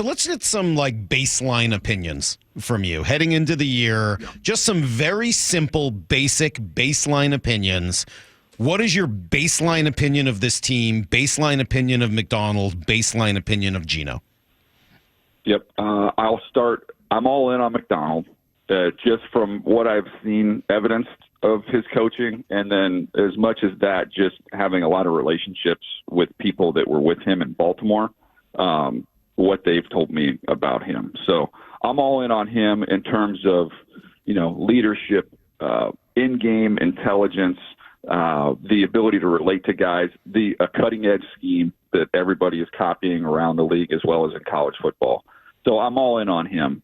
So let's get some like baseline opinions from you heading into the year. Yeah. Just some very simple, basic baseline opinions. What is your baseline opinion of this team? Baseline opinion of Macdonald? Baseline opinion of Geno? Yep. I'll start. I'm all in on Macdonald, just from what I've seen evidence of his coaching. And then as much as that, just having a lot of relationships with people that were with him in Baltimore, what they've told me about him. So I'm all in on him in terms of, leadership, in-game intelligence, the ability to relate to guys, a cutting-edge scheme that everybody is copying around the league as well as in college football. So I'm all in on him.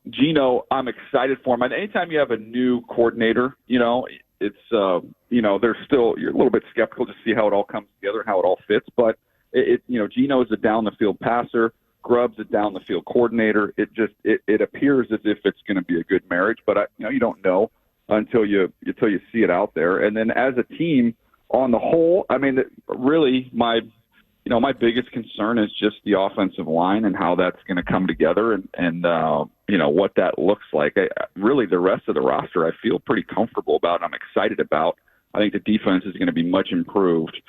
Geno, I'm excited for him. And anytime you have a new coordinator, it's, there's still, you're a little bit skeptical to see how it all comes together and how it all fits. But Geno is a down-the-field passer. Grubb's a down-the-field coordinator. It appears as if it's going to be a good marriage, but you don't know until you see it out there. And then as a team on the whole, I mean, really my biggest concern is just the offensive line and how that's going to come together and what that looks like. Really, the rest of the roster I feel pretty comfortable about and I'm excited about. I think the defense is going to be much improved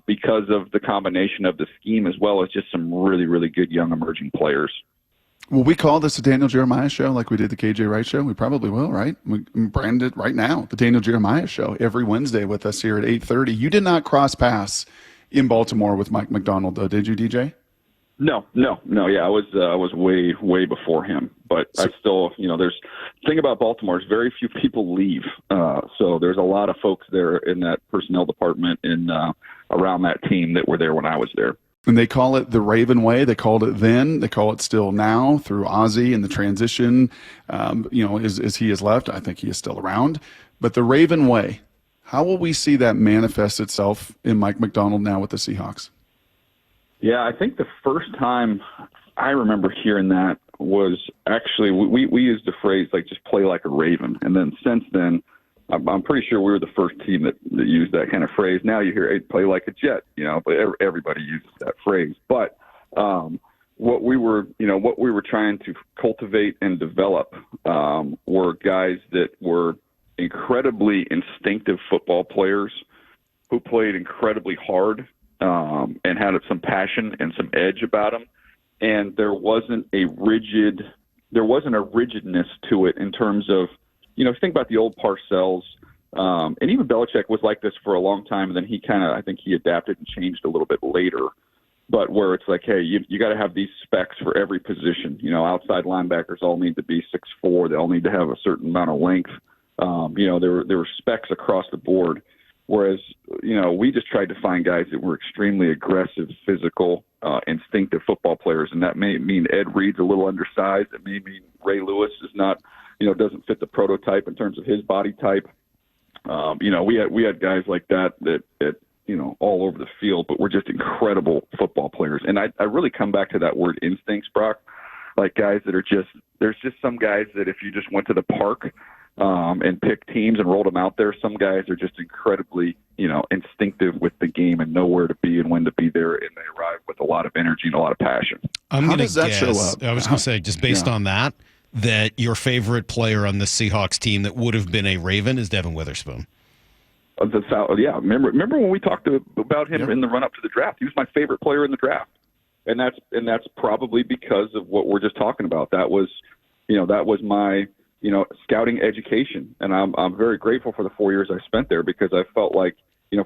because of the combination of the scheme as well as just some really, really good young emerging players. Will we call this the Daniel Jeremiah Show like we did the KJ Wright Show? We probably will, right? We brand it right now, the Daniel Jeremiah Show, every Wednesday with us here at 8:30. You did not cross paths in Baltimore with Mike Macdonald, though, did you, DJ? No. Yeah, I was way before him, but I still, there's the thing about Baltimore is very few people leave. So there's a lot of folks there in that personnel department and around that team that were there when I was there. And they call it the Raven way. They called it then. They call it still now through Ozzie and the transition. As he has left, I think he is still around. But the Raven way, how will we see that manifest itself in Mike Macdonald now with the Seahawks? Yeah, I think the first time I remember hearing that was actually we used the phrase like just play like a Raven. And then since then, I'm pretty sure we were the first team that used that kind of phrase. Now you hear, hey, play like a Jet, but everybody uses that phrase. But what we were trying to cultivate and develop were guys that were incredibly instinctive football players who played incredibly hard and had some passion and some edge about them. And there wasn't a rigidness to it in terms of, if you think about the old Parcells, and even Belichick was like this for a long time, and then I think he adapted and changed a little bit later. But where it's like, hey, you got to have these specs for every position. Outside linebackers all need to be 6'4". They all need to have a certain amount of length. There were specs across the board. Whereas, we just tried to find guys that were extremely aggressive, physical, instinctive football players. And that may mean Ed Reed's a little undersized. It may mean Ray Lewis is not, doesn't fit the prototype in terms of his body type. We had guys like that all over the field, but we're just incredible football players. And I really come back to that word instincts, Brock, like guys that there's just some guys that if you just went to the park and picked teams and rolled them out there, some guys are just incredibly, instinctive with the game and know where to be and when to be there. And they arrive with a lot of energy and a lot of passion. How does that show up? I was going to say, just based on that your favorite player on the Seahawks team that would have been a Raven is Devon Witherspoon. Yeah. Remember when we talked about him in the run up to the draft? He was my favorite player in the draft. And that's probably because of what we're just talking about. That was my, scouting education. And I'm very grateful for the 4 years I spent there because I felt like,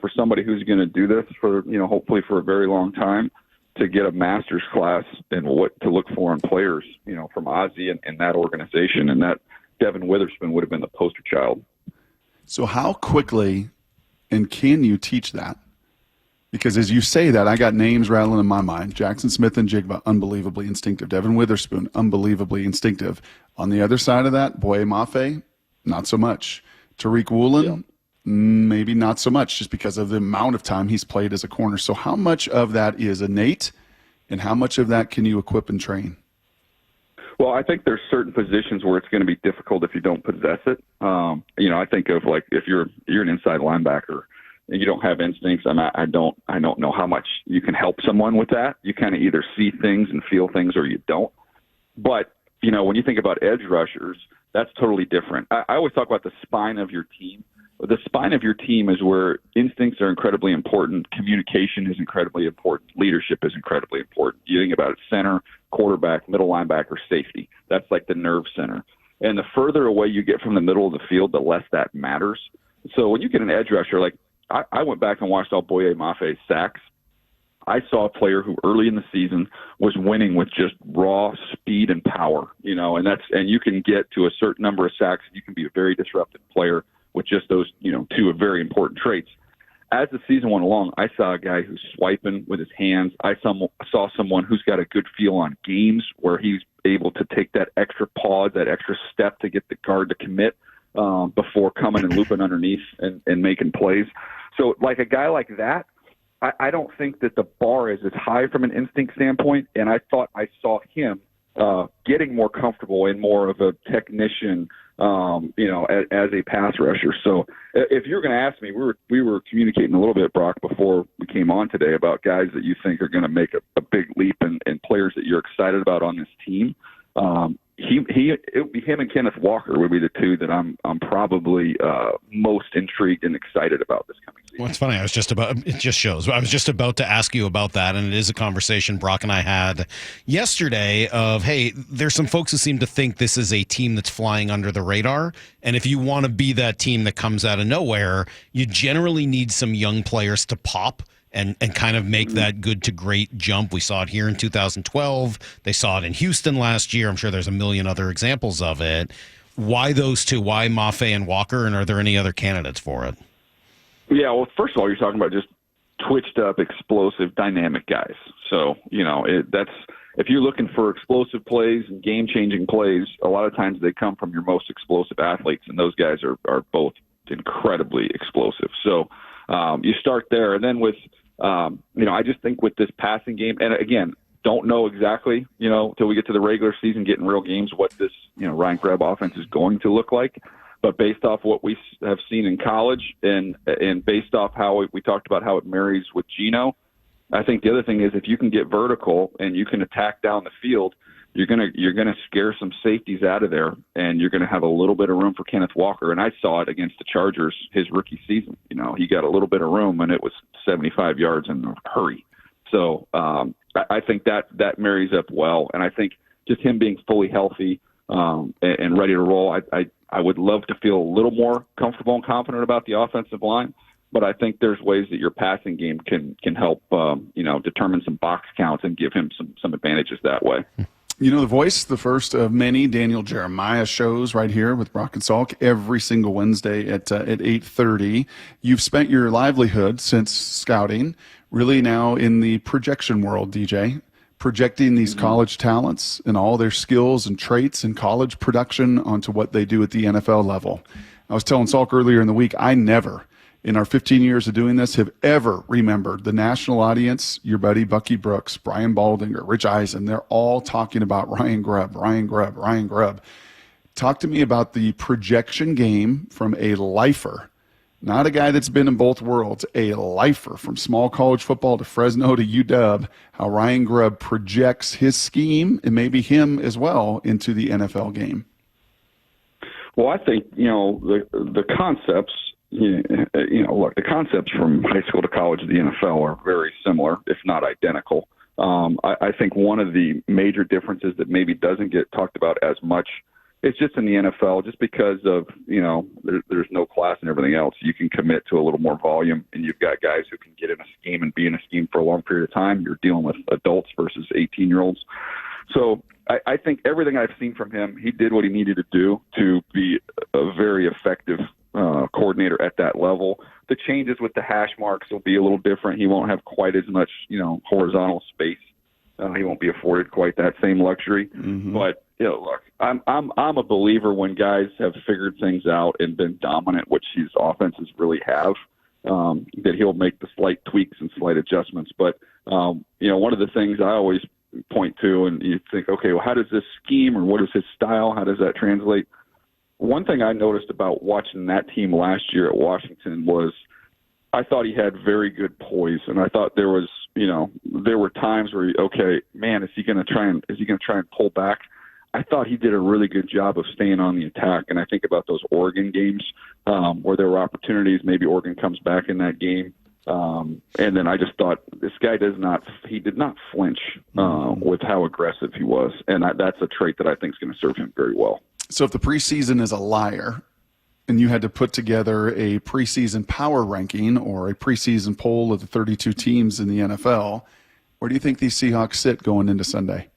for somebody who's going to do this for, hopefully for a very long time, to get a master's class in what to look for in players, from Ozzie and that organization. And that Devon Witherspoon would have been the poster child. So how quickly and can you teach that? Because as you say that, I got names rattling in my mind. Jackson Smith and Jigba, unbelievably instinctive. Devon Witherspoon, unbelievably instinctive. On the other side of that, Boye Mafe, not so much. Tariq Woolen, maybe not so much, just because of the amount of time he's played as a corner. So how much of that is innate, and how much of that can you equip and train? Well, I think there's certain positions where it's going to be difficult if you don't possess it. I think of like if you're an inside linebacker, you don't have instincts, I don't know how much you can help someone with that. You kind of either see things and feel things or you don't. But, when you think about edge rushers, that's totally different. I always talk about the spine of your team. The spine of your team is where instincts are incredibly important. Communication is incredibly important. Leadership is incredibly important. You think about it, center, quarterback, middle linebacker, safety. That's like the nerve center. And the further away you get from the middle of the field, the less that matters. So when you get an edge rusher, like I went back and watched all Boye Mafe's sacks. I saw a player who early in the season was winning with just raw speed and power, and you can get to a certain number of sacks. You can be a very disruptive player with just those, two very important traits. As the season went along, I saw a guy who's swiping with his hands. I saw someone who's got a good feel on games where he's able to take that extra pause, that extra step to get the guard to commit before coming and looping underneath and making plays. So like a guy like that, I don't think that the bar is as high from an instinct standpoint, and I thought I saw him getting more comfortable and more of a technician, as a pass rusher. So if you're going to ask me, we were communicating a little bit, Brock, before we came on today about guys that you think are going to make a big leap and players that you're excited about on this team. It would be him and Kenneth Walker would be the two that I'm probably most intrigued and excited about this coming season. Well, it's funny. It just shows. I was just about to ask you about that, and it is a conversation Brock and I had yesterday of, hey, there's some folks who seem to think this is a team that's flying under the radar, and if you want to be that team that comes out of nowhere, you generally need some young players to pop and kind of make that good to great jump. We saw it here in 2012. They saw it in Houston last year. I'm sure there's a million other examples of it. Why those two? Why Mafe and Walker? And are there any other candidates for it? Yeah, well, first of all, you're talking about just twitched up, explosive, dynamic guys. So, that's if you're looking for explosive plays and game-changing plays, a lot of times they come from your most explosive athletes, and those guys are both incredibly explosive. So you start there. And then with I just think with this passing game, and again, don't know exactly, till we get to the regular season, getting real games, what this, Ryan Grubb offense is going to look like. But based off what we have seen in college and based off how we talked about how it marries with Geno, I think the other thing is if you can get vertical and you can attack down the field, you're gonna scare some safeties out of there, and you're gonna have a little bit of room for Kenneth Walker. And I saw it against the Chargers his rookie season. He got a little bit of room, and it was 75 yards in a hurry. So I think that marries up well, and I think just him being fully healthy and ready to roll, I would love to feel a little more comfortable and confident about the offensive line. But I think there's ways that your passing game can help determine some box counts and give him some advantages that way. The voice, the first of many Daniel Jeremiah shows right here with Brock and Salk every single Wednesday at 8:30. You've spent your livelihood since scouting, really now in the projection world, DJ, projecting these college talents and all their skills and traits and college production onto what they do at the NFL level. I was telling Salk earlier in the week, I never, in our 15 years of doing this, have ever remembered the national audience, your buddy Bucky Brooks, Brian Baldinger, Rich Eisen, they're all talking about Ryan Grubb. Talk to me about the projection game from a lifer, not a guy that's been in both worlds, a lifer from small college football to Fresno to UW, how Ryan Grubb projects his scheme and maybe him as well into the NFL game. Well, I think, the concepts, look, the concepts from high school to college to the NFL are very similar, if not identical. I think one of the major differences that maybe doesn't get talked about as much is just in the NFL, just because of, there's no class and everything else. You can commit to a little more volume, and you've got guys who can get in a scheme and be in a scheme for a long period of time. You're dealing with adults versus 18-year-olds. So I think everything I've seen from him, he did what he needed to do to be a very effective coordinator at that level. The changes with the hash marks will be a little different. He won't have quite as much, horizontal space. He won't be afforded quite that same luxury. Mm-hmm. But look, I'm a believer when guys have figured things out and been dominant, which his offenses really have, that he'll make the slight tweaks and slight adjustments. But one of the things I always point to, and you think, okay, well, how does this scheme or what is his style? How does that translate? One thing I noticed about watching that team last year at Washington was I thought he had very good poise, and I thought there were times where, okay, man, is he going to try and pull back? I thought he did a really good job of staying on the attack, and I think about those Oregon games where there were opportunities. Maybe Oregon comes back in that game, and then I just thought this guy did not flinch with how aggressive he was, and that's a trait that I think is going to serve him very well. So if the preseason is a liar, and you had to put together a preseason power ranking or a preseason poll of the 32 teams in the NFL, where do you think these Seahawks sit going into Sunday?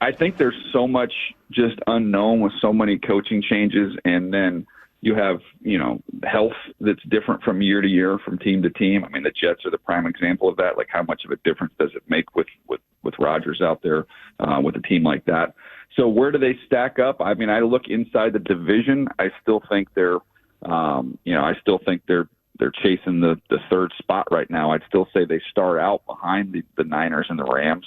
I think there's so much just unknown with so many coaching changes, and then you have, health that's different from year to year, from team to team. I mean, the Jets are the prime example of that. Like, how much of a difference does it make with Rodgers out there with a team like that? So where do they stack up? I mean, I look inside the division. I still think they're chasing the third spot right now. I'd still say they start out behind the Niners and the Rams.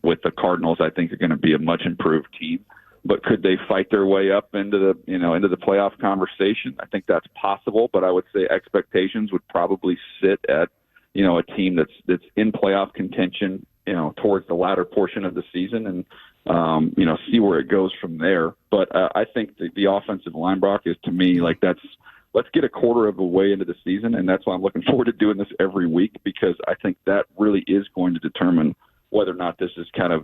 With the Cardinals, I think they're going to be a much improved team. But could they fight their way up into the playoff conversation? I think that's possible. But I would say expectations would probably sit at a team that's in playoff contention, towards the latter portion of the season, and see where it goes from there. But I think the offensive line, Brock, is, to me, like, let's get a quarter of the way into the season, and that's why I'm looking forward to doing this every week, because I think that really is going to determine whether or not this is kind of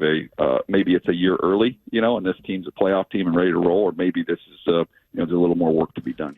maybe it's a year early, and this team's a playoff team and ready to roll, or maybe this is there's a little more work to be done.